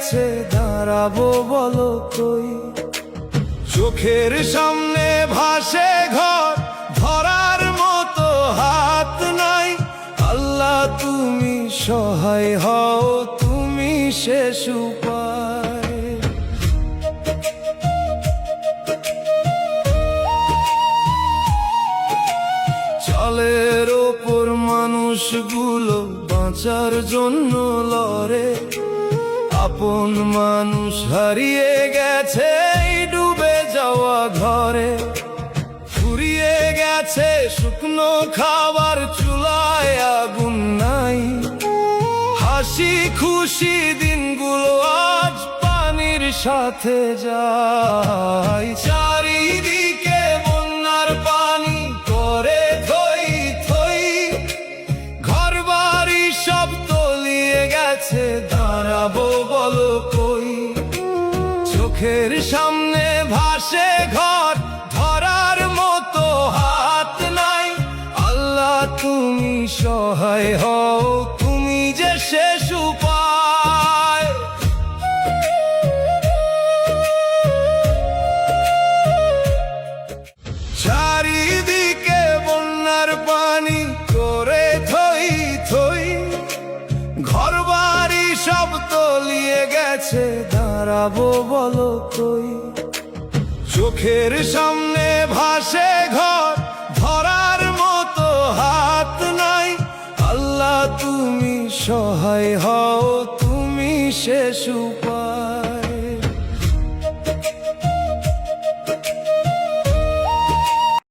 গেছে, দাঁড়াবো বলো কই? চোখের সামনে ভাসে ঘর, ধরার মতো হাত নাই। আল্লাহ তুমি সহায় হও, তুমি শেষ উপায়। চালের ওপর মানুষগুলো বাঁচার জন্য লড়ে, আপন মানুষ হারিয়ে গেছে এই ডুবে যাওয়া ঘরে। ফুরিয়ে গেছে শুকনো খাবার, চুলায় আগুন নাই। হাসি খুশি দিনগুলো আজ পানির সাথে যায়। চারিদিকে বন্যার পানি করে থই থই, ঘরবাড়ি সব তলিয়ে গেছে, দাঁড়াবো বলো কই? চোখের সামনে ভাসে ঘর, ধরার মতো হাত নাই। আল্লাহ তুমি সহায় হও, তুমি যে শেষ উপায়। চারিদিকে বন্যার পানি করে থই থই, ঘরবাড়ি সব তলিয়ে গেছে, দাঁড়াবো বলো কই? চোখের সামনে